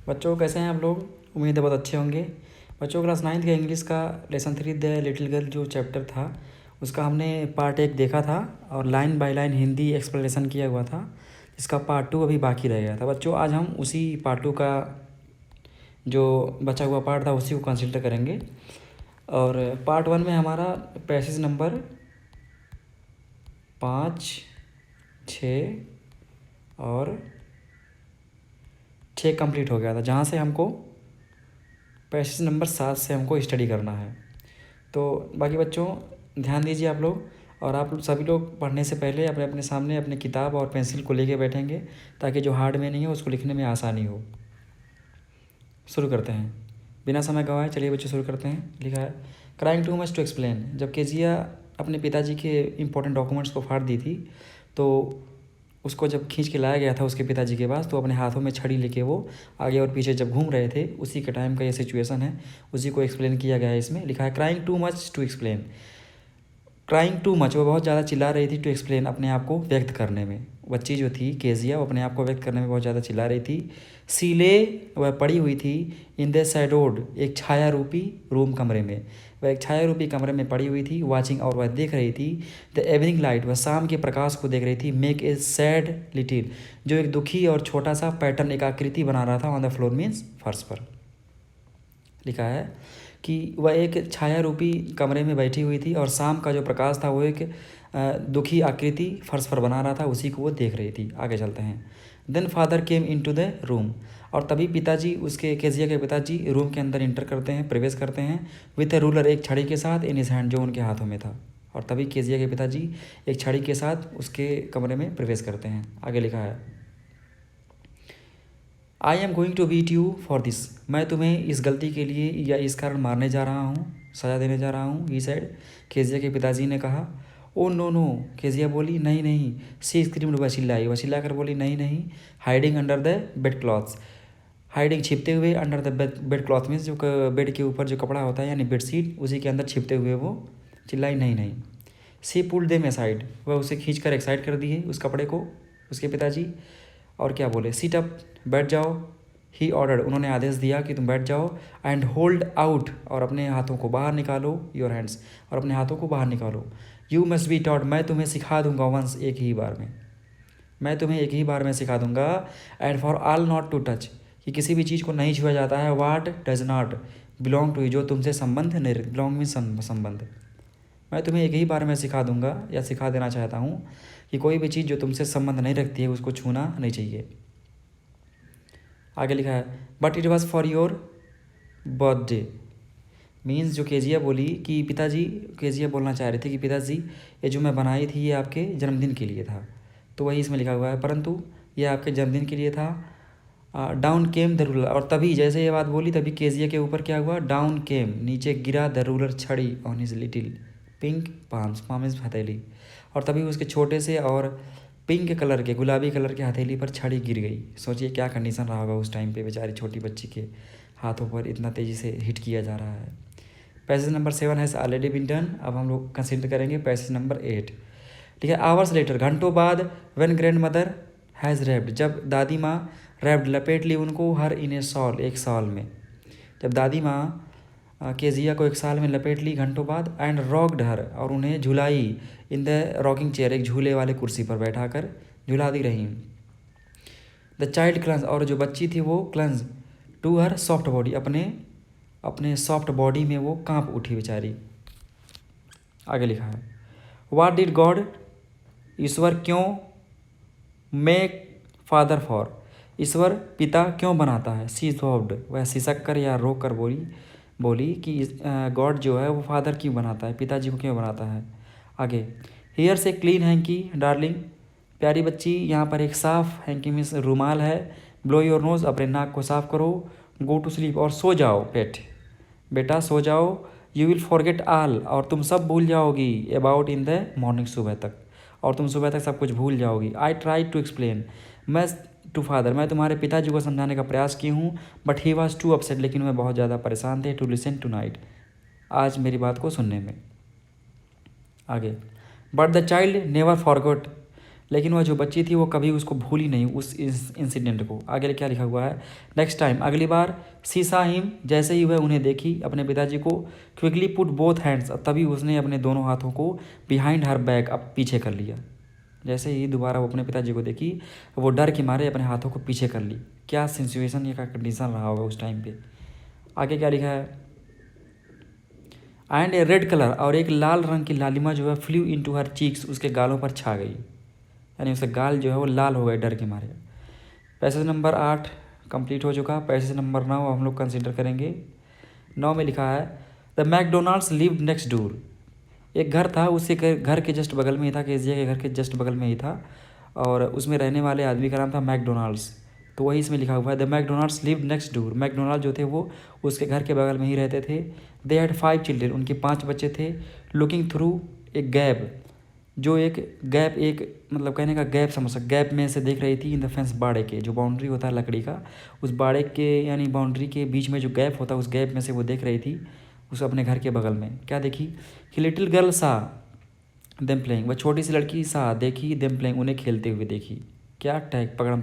बच्चों कैसे हैं आप लोग? उम्मीद है बहुत अच्छे होंगे। बच्चों क्लास 9th का इंग्लिश का लेसन 3 द लिटिल गर्ल जो चैप्टर था उसका हमने पार्ट 1 देखा था और line by line Hindi explanation किया हुआ था। इसका पार्ट 2 अभी बाकी रह गया था। बच्चों आज हम उसी पार्ट 2 का जो बचा हुआ पार्ट था उसी को कंसिडर करेंगे। और पार्ट 1 में हमारा पैसेज नंबर 5, 6 और 6 कंप्लीट हो गया था, जहाँ से हमको पैसेज नंबर 7 से हमको स्टडी करना है। तो बाकी बच्चों ध्यान दीजिए आप लोग, और आप सभी लोग पढ़ने से पहले अपने अपने सामने अपने किताब और पेंसिल को लेके बैठेंगे ताकि जो हार्ड में नहीं है उसको लिखने में आसानी हो। शुरू करते हैं बिना समय गंवाए। चलिए बच्चों शुरू करते हैं। लिखा है crying too much to explain. जब केजिया अपने पिताजी के इंपॉर्टेंट डॉक्यूमेंट्स को फाड़ दी थी तो उसको जब खींच के लाया गया था उसके पिताजी के पास, तो अपने हाथों में छड़ी लेके वो आगे और पीछे जब घूम रहे थे, उसी के टाइम का ये सिचुएशन है, उसी को एक्सप्लेन किया गया है इसमें। लिखा है crying too much to explain. Crying too much, वो बहुत ज़्यादा चिल्ला रही थी, टू एक्सप्लेन अपने आप को व्यक्त करने में। बच्ची जो थी केजिया वो अपने आप को व्यक्त करने में बहुत ज़्यादा चिल्ला रही थी। सीले, वह पड़ी हुई थी इन द शैडोड, एक छाया रूपी रूम, कमरे में। वह एक छाया रूपी कमरे में पड़ी हुई थी। वाचिंग, और वह देख रही थी द इवनिंग लाइट, वह शाम के प्रकाश को देख रही थी। मेक ए सैड लिटिल, जो एक दुखी और छोटा सा पैटर्न, एक आकृति बना रहा था ऑन द फ्लोर, मीन्स फर्श पर। लिखा है कि वह एक छाया रूपी कमरे में बैठी हुई थी और शाम का जो प्रकाश था वो एक दुखी आकृति फर्श पर बना रहा था, उसी को वो देख रही थी। आगे चलते हैं। Then father came into the room, और तभी पिताजी, उसके केजिया के पिताजी रूम के अंदर इंटर करते हैं, प्रवेश करते हैं। विथ ए रूलर, एक छड़ी के साथ, इन हिज हैंड, जो उनके हाथों में था। और तभी केजिया के पिताजी एक छड़ी के साथ उसके कमरे में प्रवेश करते हैं। आगे लिखा है I am going to beat you for this, मैं तुम्हें इस गलती के लिए या इस कारण मारने जा रहा हूँ, सज़ा देने जा रहा हूँ। ही सैड, केजिया के पिताजी ने कहा। ओ नो नो, केजिया बोली, नहीं नहीं। सी स्क्रीम्ड, वह चिल्लाई, वह चिल्ला कर बोली, नहीं नहीं। Hiding under the bed clothes, hiding छिपते हुए, under the bed cloth means जो बेड के ऊपर जो कपड़ा होता है यानी बेड शीट, उसी के अंदर छिपते हुए वो चिल्लाई, नहीं नहीं। सी पुल्ड देम असाइड, वह उसे खींच कर एक्साइड कर दिए उस कपड़े को, उसके पिताजी। और क्या बोले, सीट अप, बैठ जाओ। ही ऑर्डर्ड, उन्होंने आदेश दिया कि तुम बैठ जाओ। एंड होल्ड आउट, और अपने हाथों को बाहर निकालो। योर हैंड्स, और अपने हाथों को बाहर निकालो। यू मस्ट बी टॉट, मैं तुम्हें सिखा दूंगा। वंस, एक ही बार में, मैं तुम्हें एक ही बार में सिखा दूंगा। And for all not to touch, कि किसी भी चीज़ को नहीं छुआ जाता है। What does not belong to you, जो तुमसे संबंध नहीं, बिलोंग मीन संबंध। मैं तुम्हें एक ही बार में सिखा दूंगा या सिखा देना चाहता हूँ कि कोई भी चीज़ जो तुमसे संबंध नहीं रखती है उसको छूना नहीं चाहिए। आगे लिखा है but it was for your birthday, means जो केजिया बोली कि पिताजी, केजिया बोलना चाह रहे थे कि पिताजी ये जो मैं बनाई थी ये आपके जन्मदिन के लिए था। तो वही इसमें लिखा हुआ है, परंतु ये आपके जन्मदिन के लिए था। डाउन केम द रूलर, और तभी जैसे ये बात बोली तभी केजिया के ऊपर क्या हुआ, डाउन केम, नीचे गिरा, द रूलर, छड़ी, on his little pink palms, palms हथेली, और तभी उसके छोटे से और पिंक कलर के, गुलाबी कलर के हथेली पर छड़ी गिर गई। सोचिए क्या कंडीशन रहा होगा उस टाइम पे, बेचारी छोटी बच्ची के हाथों पर इतना तेज़ी से हिट किया जा रहा है। Passage number 7 has already been done. अब हम लोग कंसिडर करेंगे पैसेज नंबर 8। ठीक है, आवर्स लेटर, घंटों बाद, when grand mother has wrapped, जब दादी माँ, रैप्ड, लपेट ली उनको, हर इन ए सॉल, एक सॉल में। जब दादी माँ केजिया को एक साल में लपेट ली घंटों बाद। एंड रॉक्ड हर, और उन्हें झुलाई, इन द रॉकिंग चेयर, एक झूले वाले कुर्सी पर बैठाकर झुला दी रही। द चाइल्ड क्लंज, और जो बच्ची थी वो क्लंज टू हर सॉफ्ट बॉडी, अपने अपने सॉफ्ट बॉडी में वो कांप उठी बेचारी। आगे लिखा है व्हाट डिड गॉड, ईश्वर क्यों, मेक फादर फॉर, ईश्वर पिता क्यों बनाता है। सी थॉप्ड, वह सिसक कर या रोक कर बोली कि गॉड जो है वो फादर क्यों बनाता है, पिताजी को क्यों बनाता है। आगे हेयर से क्लीन हैंकी डार्लिंग, प्यारी बच्ची, यहाँ पर एक साफ़ हैंकी मीन्स रुमाल है। ब्लो योर नोज़, अपने नाक को साफ करो। गो टू स्लीप, और सो जाओ, बेटा सो जाओ। यू विल फॉरगेट ऑल, और तुम सब भूल जाओगी। अबाउट इन द मॉर्निंग, सुबह तक, और तुम सुबह तक सब कुछ भूल जाओगी। आई ट्राई टू एक्सप्लेन, मैं टू फादर, मैं तुम्हारे पिताजी को समझाने का प्रयास की हूँ। But he was too upset, लेकिन वह बहुत ज़्यादा परेशान थे। टू लिसन टू नाइट, आज मेरी बात को सुनने में। आगे but the child never forgot, लेकिन वह जो बच्ची थी वो कभी उसको भूली नहीं उस इंसिडेंट को। आगे क्या लिखा हुआ है, नेक्स्ट टाइम, अगली बार, सी सा हिम, जैसे ही वह उन्हें देखी, अपने पिताजी को, क्विकली पुट बोथ हैंड्स, तभी उसने अपने दोनों हाथों को बिहाइंड हर बैक, अब पीछे कर लिया। जैसे ही दोबारा वो अपने पिताजी को देखी, वो डर के मारे अपने हाथों को पीछे कर ली। क्या सिचुएशन या क्या कंडीशन रहा होगा उस टाइम पे। आगे क्या लिखा है, एंड ए रेड कलर, और एक लाल रंग की लालिमा जो है फ्लू इनटू हर चीक्स, उसके गालों पर छा गई, यानी उसके गाल जो है वो लाल हो गए डर के मारे। पैसेज नंबर 8 कंप्लीट हो चुका। पैसेज नंबर 9 हम लोग कंसिडर करेंगे। 9 में लिखा है, the McDonalds lived next door. एक घर था, उसके घर के जस्ट बगल में ही था, केजिया के घर के जस्ट बगल में ही था, और उसमें रहने वाले आदमी का नाम था मैकडोनाल्ड्स। तो वही इसमें लिखा हुआ है, the McDonalds lived next door. McDonald जो थे वो उसके घर के बगल में ही रहते थे। दे हैड 5 चिल्ड्रेन, उनके 5 बच्चे थे। लुकिंग थ्रू ए गैप, जो एक गैप, एक मतलब कहने का गैप समझ सकते, गैप में से देख रही थी इन द फेंस, बाड़े के जो बाउंड्री होता है लकड़ी का, उस बाड़े के यानी बाउंड्री के बीच में जो गैप होता है, उस गैप में से वो देख रही थी उस अपने घर के बगल में। क्या देखी, कि लिटिल गर्ल सा देम प्लेइंग, वह छोटी सी लड़की सा देखी, देम प्लेइंग, उन्हें खेलते हुए देखी। क्या टैग, पकड़म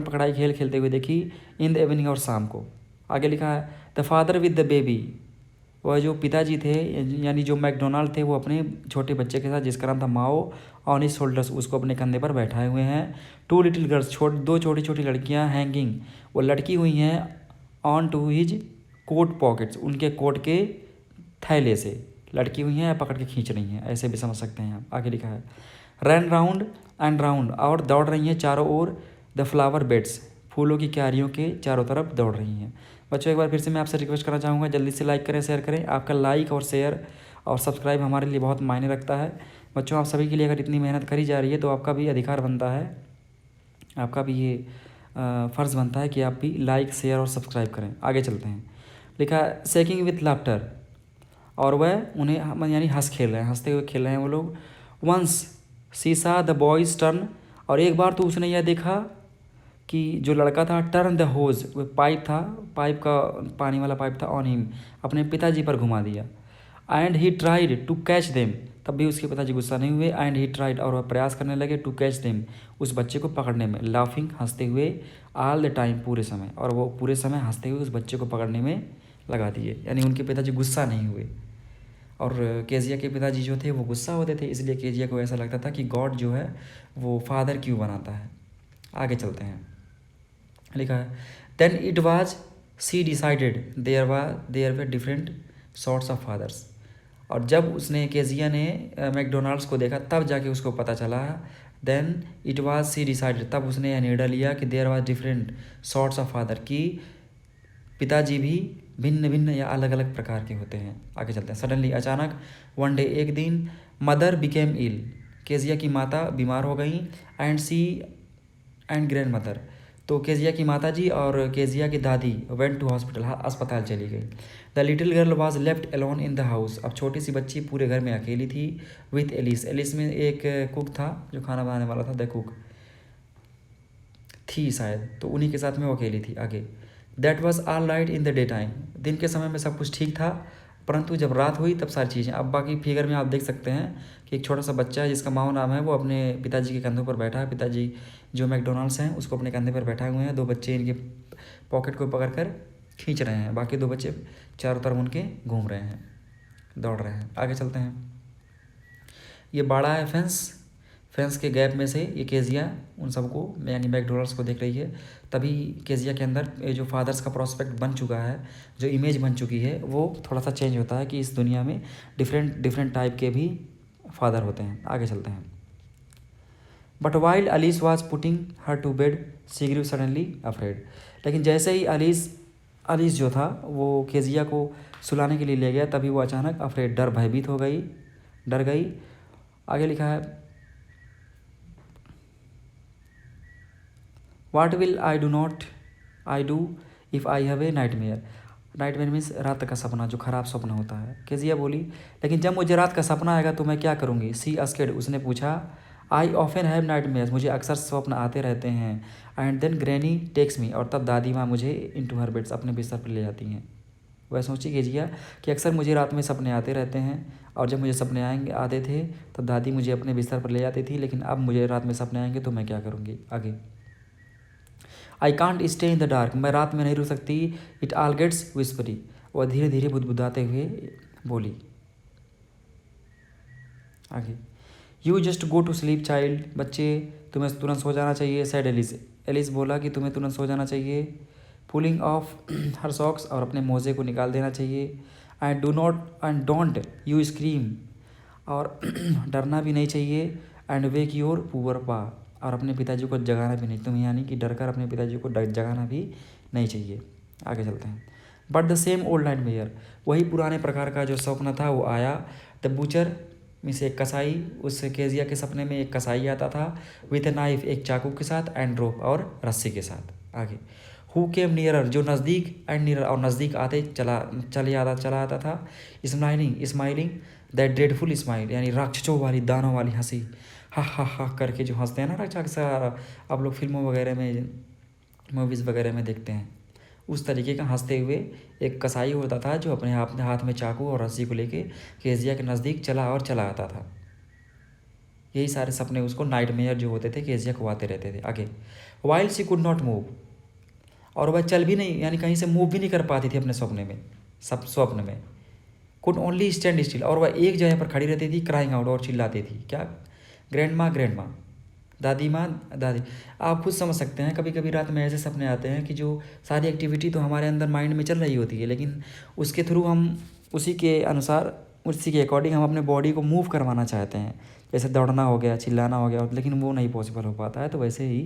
पकड़ाई खेल खेलते हुए देखी, इन द इवनिंग, और शाम को। आगे लिखा है, the father with the baby, वह जो पिताजी थे यानी जो मैकडोनाल्ड थे, वो अपने छोटे बच्चे के साथ, जिसका नाम था माओ, ऑन हिज शोल्डर्स, उसको अपने कंधे पर बैठाए हुए हैं। 2 लिटिल गर्ल्स, दो छोटी छोटी लड़कियां, हैंगिंग, वो लटकी हुई हैं, on to his coat pockets, उनके कोट के थैले से लटकी हुई हैं, पकड़ के खींच रही हैं, ऐसे भी समझ सकते हैं आप। आगे लिखा है, रन राउंड एंड राउंड, और दौड़ रही हैं चारों ओर, द फ्लावर बेड्स, फूलों की क्यारियों के चारों तरफ दौड़ रही हैं। बच्चों एक बार फिर से मैं आपसे रिक्वेस्ट करना चाहूँगा, जल्दी से लाइक करें, शेयर करें। आपका लाइक और शेयर और सब्सक्राइब हमारे लिए बहुत मायने रखता है। बच्चों आप सभी के लिए अगर इतनी मेहनत करी जा रही है तो आपका भी अधिकार बनता है, आपका भी ये फ़र्ज़ बनता है कि आप भी लाइक, शेयर और सब्सक्राइब करें। आगे चलते हैं। लिखा है, शेकिंग विथ लाफ्टर, और वह उन्हें यानी हंसते हुए खेल रहे हैं वो लोग। वंस सी सा द बॉयज़ टर्न, और एक बार तो उसने यह देखा कि जो लड़का था, टर्न द होज, वो पाइप था, पाइप का पानी वाला पाइप था, ऑन हिम, अपने पिताजी पर घुमा दिया। And he tried to catch them, तब भी उसके पिताजी गुस्सा नहीं हुए। एंड ही ट्राइड, और वह प्रयास करने लगे, टू कैच देम, उस बच्चे को पकड़ने में, लाफिंग, हंसते हुए, ऑल द टाइम, पूरे समय, और वो पूरे समय हंसते हुए उस बच्चे को पकड़ने में लगा दिए, यानी उनके पिताजी गुस्सा नहीं हुए। और केजिया के पिताजी जो थे वो गुस्सा होते थे, इसलिए केजिया को ऐसा लगता था कि गॉड जो है वो फादर क्यों बनाता है। आगे चलते हैं। लिखा है, then it was she decided there were different sorts of fathers, और जब उसने केजिया ने मैकडोनाल्ड्स को देखा तब जाके उसको पता चला। Then it was she decided, तब उसने यह निर्णय लिया कि there was different sorts of father, कि पिताजी भी भिन्न भिन्न या अलग अलग प्रकार के होते हैं। आगे चलते हैं। सडनली, अचानक, वन डे, एक दिन, मदर बिकेम इल, केजिया की माता बीमार हो गई, एंड ग्रैंड मदर, तो केजिया की माताजी और केजिया की दादी वेंट टू हॉस्पिटल, अस्पताल चली गई। The little girl was left alone in the house, अब छोटी सी बच्ची पूरे घर में अकेली थी, विथ एलिस, एलिस में एक कुक था जो खाना बनाने वाला था, द कुक थी शायद, तो उन्हीं के साथ में वो अकेली थी। आगे, that was all right in the day time, दिन के समय में सब कुछ ठीक था, परंतु जब रात हुई तब सारी चीज़ें। अब बाकी फिगर में आप देख सकते हैं कि एक छोटा सा बच्चा है जिसका माओ नाम है, वो अपने पिताजी के कंधों पर बैठा है, पिताजी जो मैकडोनाल्ड्स हैं उसको अपने कंधे पर बैठाए हुए हैं, 2 बच्चे इनके पॉकेट को पकड़ कर खींच रहे हैं, बाकी 2 बच्चे चारों तरफ उनके घूम रहे हैं, दौड़ रहे हैं। आगे चलते हैं। ये बाड़ा है फेंस के गैप में से ये केजिया उन सबको यानी मैकडोनाल्ड्स को देख रही है। तभी केजिया के अंदर ये जो फादर्स का प्रोस्पेक्ट बन चुका है, जो इमेज बन चुकी है, वो थोड़ा सा चेंज होता है कि इस दुनिया में डिफरेंट टाइप के भी फादर होते हैं। आगे चलते हैं। But while Alice was putting her to bed she grew suddenly afraid, लेकिन जैसे ही अलीस जो था वो केजिया को सुलाने के लिए ले गया, तभी वो अचानक अफ्रेड, भयभीत हो गई, डर गई। आगे लिखा है, what will I do if I have a nightmare, nightmare means रात का सपना, जो खराब सपना होता है। केजिया बोली, लेकिन जब मुझे रात का सपना आएगा तो मैं क्या करूँगी। सी अस्केड, उसने पूछा, आई ऑफन हैव नाइटमेयर्स, मुझे अक्सर स्वप्न आते रहते हैं। And then granny takes me, और तब दादी माँ मुझे इनटू हर बेड्स, अपने बिस्तर पर ले जाती हैं। वह सोची केजिया कि अक्सर मुझे रात में सपने आते रहते हैं, और जब मुझे सपने आते थे तब दादी मुझे अपने बिस्तर पर ले जाती थी, लेकिन अब मुझे रात में सपने आएंगे तो मैं क्या करूँगी। आगे, I can't stay in the dark, मैं रात में नहीं रुक सकती। इट ऑल गेट्स विस्परी, वह धीरे धीरे बुदबुदाते हुए बोली। आगे, you just go to sleep child, बच्चे तुम्हें तुरंत सो जाना चाहिए। सैड एलिस, एलिस बोला कि तुम्हें तुरंत सो जाना चाहिए। पुलिंग ऑफ हर सॉक्स, और अपने मोजे को निकाल देना चाहिए। एंड डोंट यू स्क्रीम, और डरना भी नहीं चाहिए। एंड वेक योर पुअर पा, और अपने पिताजी को जगाना भी नहीं, तुम्हें यानी कि डर कर अपने पिताजी को जगाना भी नहीं चाहिए। आगे चलते हैं। But the same old night mayor, वही पुराने प्रकार का जो स्वप्न था वो आया। द बूचर मीन्स एक कसाई, उस केजिया के सपने में एक कसाई आता था, विथ ए नाइफ, एक चाकू के साथ, एंड रोप, और रस्सी के साथ। आगे, हु केम नियरर, जो नज़दीक, एंड नियरर, और नज़दीक आते चला आता था। स्माइलिंग दैट ड्रेडफुल स्माइल, यानी राक्षसों वाली, दानों वाली हंसी, हा करके जो हंसते हैं ना राक्षस, आप लोग फिल्मों वगैरह में, मूवीज़ वगैरह में देखते हैं, उस तरीके का हंसते हुए एक कसाई होता था जो अपने हाथ में चाकू और रस्सी को लेके केजिया के नज़दीक चला आता था। यही सारे सपने उसको नाइट मेयर जो होते थे केजिया को आते रहते थे। आगे, while she could not move, और वह चल भी नहीं, यानी कहीं से मूव भी नहीं कर पाती थी अपने स्वप्न में। कुड ओनली स्टैंड स्टिल, और वह एक जगह पर खड़ी रहती थी, क्राइंग आउट, और चिल्लाती थी। क्या? ग्रैंड माँ, दादी। आप खुद समझ सकते हैं, कभी कभी रात में ऐसे सपने आते हैं कि जो सारी एक्टिविटी तो हमारे अंदर माइंड में चल रही होती है, लेकिन उसके थ्रू हम उसी के अकॉर्डिंग हम अपने बॉडी को मूव करवाना चाहते हैं, जैसे दौड़ना हो गया, चिल्लाना हो गया, लेकिन वो नहीं पॉसिबल हो पाता है। तो वैसे ही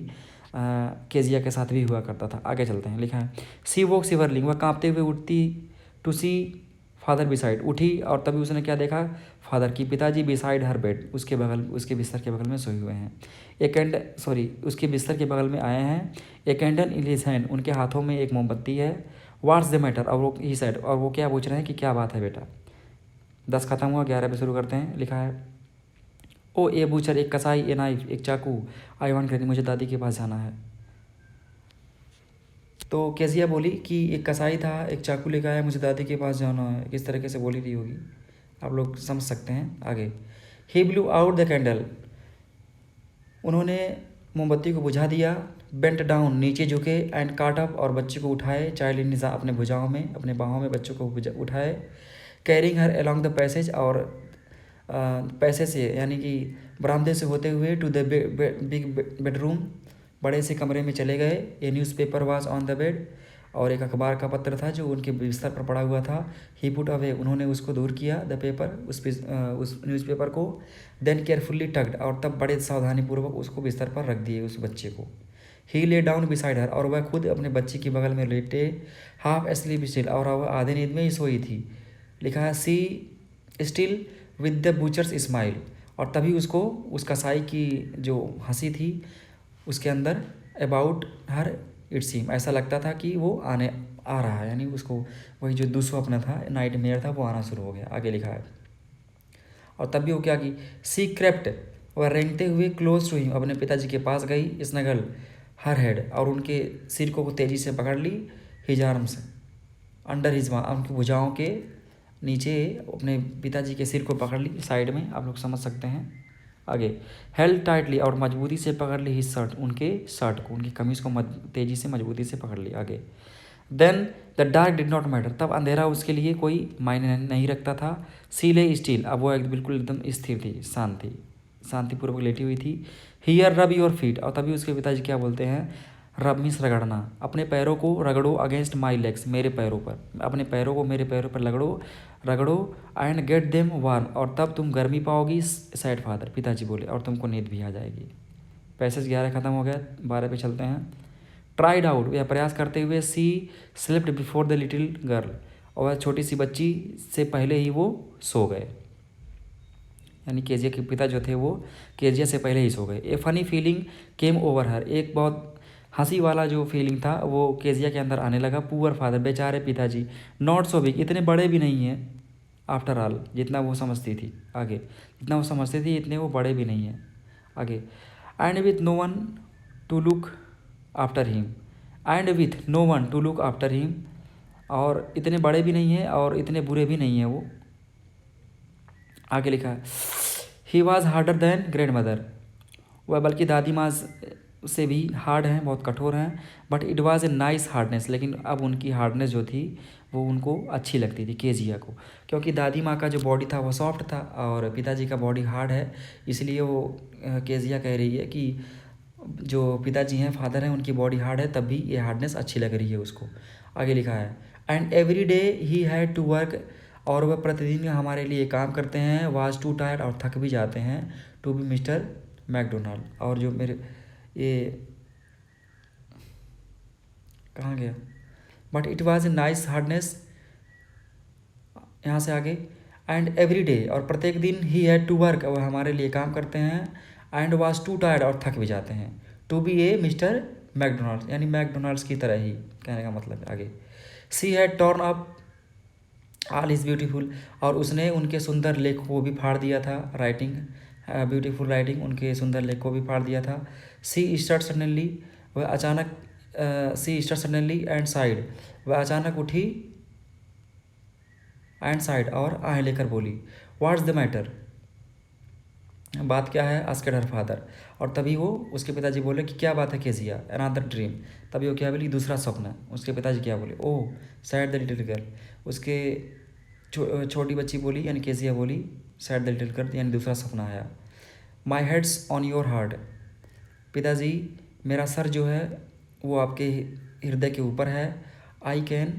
केजिया के साथ भी हुआ करता था। आगे चलते हैं। लिखा है, सी वॉक शिवरलिंग, वह काँपते हुए उठती, टू सी फादर बिसाइड, उठी और तभी उसने क्या देखा, फादर की पिताजी बिसाइड हर बेड, उसके बिस्तर के बगल में सोए हुए हैं। उसके बिस्तर के बगल में आए हैं। A candle in his hand, उनके हाथों में एक मोमबत्ती है। व्हाट्स द मैटर, और वो ही साइड, और वो क्या पूछ रहे हैं कि क्या बात है बेटा। 10 खत्म हुआ, 11 पे शुरू करते हैं। लिखा है, ओ ए बूचर, एक कसाई, ए नाइफ, एक चाकू, आई वांट करें, मुझे दादी के पास जाना है। तो केजिया बोली कि एक कसाई था, एक चाकू लेकर आया, मुझे दादी के पास जाना है। किस तरीके से बोली रही होगी आप लोग समझ सकते हैं। आगे, ही ब्लू आउट द कैंडल, उन्होंने मोमबत्ती को बुझा दिया। बेंट डाउन, नीचे झुके, एंड काट अप, और बच्चे को उठाए। चाइल्ड इन अपने भुजाओं में, अपने बाहों में बच्चों को उठाए। Carrying her along the passage, और पैसे से यानी कि बरामदे से होते हुए, टू द बिग बेडरूम, बड़े से कमरे में चले गए। ए newspaper was on the bed, और एक अखबार का पत्र था जो उनके बिस्तर पर पड़ा हुआ था। ही पुट अवे, उन्होंने उसको दूर किया, द पेपर, उस न्यूज़पेपर को। देन केयरफुल्ली टग्ड, और तब बड़े सावधानीपूर्वक उसको बिस्तर पर रख दिए, उस बच्चे को। ही ले डाउन बिसाइड हर, और वह खुद अपने बच्चे की बगल में लेटे। हाफ एस्लीप स्टिल, और वह आधे नींद में ही सोई थी। लिखा है, सी स्टिल विद द बूचर्स स्माइल, और तभी उसको उस कसाई की जो हंसी थी उसके अंदर, अबाउट हर इट सीम, ऐसा लगता था कि वो आ रहा है, यानी उसको वही जो दुस्वप्न था, नाइट मेयर था, वो आना शुरू हो गया। आगे लिखा है, और तब भी वो क्या की, सी क्रेप्ट, वह रेंगते हुए क्लोज टू हिम, अपने पिताजी के पास गई। स्नगल हर हेड, और उनके सिर को तेज़ी से पकड़ ली। हिज आर्म्स अंडर हिज, उनकी भुजाओं के नीचे अपने पिताजी के सिर को पकड़ ली, साइड में, आप लोग समझ सकते हैं। आगे, हेल्ड टाइटली, और मजबूती से पकड़ ली हिज शर्ट, उनके शर्ट को, उनकी कमीज़ को तेज़ी से मजबूती से पकड़ ली। आगे, then the dark did not matter, तब अंधेरा उसके लिए कोई मायने नहीं रखता था। सी ले स्टील, अब वो बिल्कुल एकदम स्थिर थी, शांतिपूर्वक लेटी हुई थी। हियर रब योर फीट, और तभी उसके पिताजी क्या बोलते हैं, रब मीन्स रगड़ना, अपने पैरों को रगड़ो, अगेंस्ट माई लेग्स, मेरे पैरों पर, अपने पैरों को मेरे पैरों पर रगड़ो, एंड गेट देम वार्म, और तब तुम गर्मी पाओगी। सैड फादर, पिताजी बोले, और तुमको नींद भी आ जाएगी। पैसेज 11 खत्म हो गया, 12 पे चलते हैं। ट्राइड आउट, यह प्रयास करते हुए। She slipped before the little girl, और वह छोटी सी बच्ची से पहले ही वो सो गए, यानी केजिया के पिता जो थे वो केजिया से पहले ही सो गए। ए फनी फीलिंग केम ओवर हर, एक बहुत हंसी वाला जो फीलिंग था वो केजिया के अंदर आने लगा। पुअर फादर, बेचारे पिताजी। नॉट सो बिग, इतने बड़े भी नहीं हैं, आफ्टर ऑल, जितना वो समझती थी। आगे, जितना वो समझती थी इतने वो बड़े भी नहीं हैं। आगे, and with no one to look after him, and with no one to look after him, और इतने बड़े भी नहीं हैं और इतने बुरे भी नहीं हैं वो। आगे लिखा है he was harder than grand mother, वह बल्कि दादी माँ से भी हार्ड हैं, बहुत कठोर हैं। But it was a nice hardness, लेकिन अब उनकी हार्डनेस जो थी वो उनको अच्छी लगती थी केजिया को, क्योंकि दादी माँ का जो बॉडी था वो सॉफ्ट था और पिताजी का बॉडी हार्ड है। इसलिए वो केजिया कह रही है कि जो पिताजी हैं, फादर हैं, उनकी बॉडी हार्ड है, तब भी ये हार्डनेस अच्छी लग रही है उसको। आगे लिखा है and every day he had to work, और वह प्रतिदिन हमारे लिए काम करते हैं। वाज टू टायर्ड, और थक भी जाते हैं। टू बी मिस्टर मैकडोनाल्ड, और जो मेरे ये कहाँ गया, but it was a nice hardness. यहाँ से आगे एंड एवरी डे, और प्रत्येक दिन ही हैड टू वर्क, वह हमारे लिए काम करते हैं। एंड वाज टू टायर्ड, और थक भी जाते हैं। To be a mister McDonald, यानी मैकडोनाल्ड्स की तरह ही, कहने का मतलब है। आगे she had torn up all his beautiful, और उसने उनके सुंदर लेख को भी फाड़ दिया था। राइटिंग ब्यूटीफुल राइटिंग, उनके सुंदर लेख को भी फाड़ दिया था। सी स्टार्ट सडनली, वह अचानक सी स्टार्ट सडनली एंड साइड, वह अचानक उठी एंड साइड, और आह लेकर बोली व्हाट्स द मैटर, बात क्या है, आस्क्ड हर फादर। और तभी वो उसके पिताजी बोले कि क्या बात है केजिया, अनदर ड्रीम। तभी वो क्या बोली, दूसरा सपना। उसके पिताजी क्या बोले, ओह सैड द लिटिल गर्ल, उसके छोटी बच्ची बोली यानी केजिया बोली सैड द लिटिल गर्ल, यानी दूसरा सपना आया। माई हेड्स ऑन योर हार्ट, पिताजी मेरा सर जो है वो आपके हृदय के ऊपर है। I can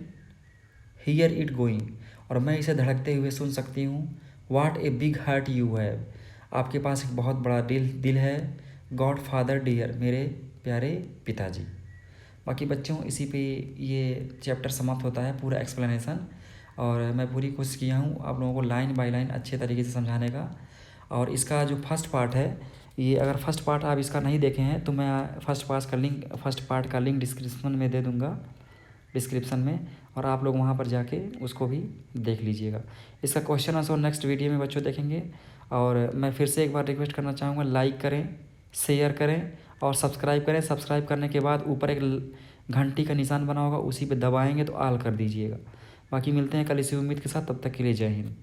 hear it going, और मैं इसे धड़कते हुए सुन सकती हूँ। What a big heart you have, आपके पास एक बहुत बड़ा दिल है। गॉड फादर डियर, मेरे प्यारे पिताजी। बाकी बच्चों इसी पे ये चैप्टर समाप्त होता है, पूरा एक्सप्लेनेशन। और मैं पूरी कोशिश किया हूँ आप लोगों को लाइन बाय लाइन अच्छे तरीके से समझाने का। और इसका जो फर्स्ट पार्ट है, ये अगर फर्स्ट पार्ट आप इसका नहीं देखे हैं तो मैं फर्स्ट पार्ट का लिंक डिस्क्रिप्शन में दे दूँगा, डिस्क्रिप्शन में, और आप लोग वहाँ पर जाके उसको भी देख लीजिएगा। इसका क्वेश्चन आंसर नेक्स्ट वीडियो में बच्चों देखेंगे। और मैं फिर से एक बार रिक्वेस्ट करना चाहूँगा, लाइक करें, शेयर करें और सब्सक्राइब करें। सब्सक्राइब करने के बाद ऊपर एक घंटी का निशान बना होगा, उसी पे दबाएंगे तो ऑल कर दीजिएगा। बाकी मिलते हैं कल इसी उम्मीद के साथ, तब तक के लिए जय हिंद।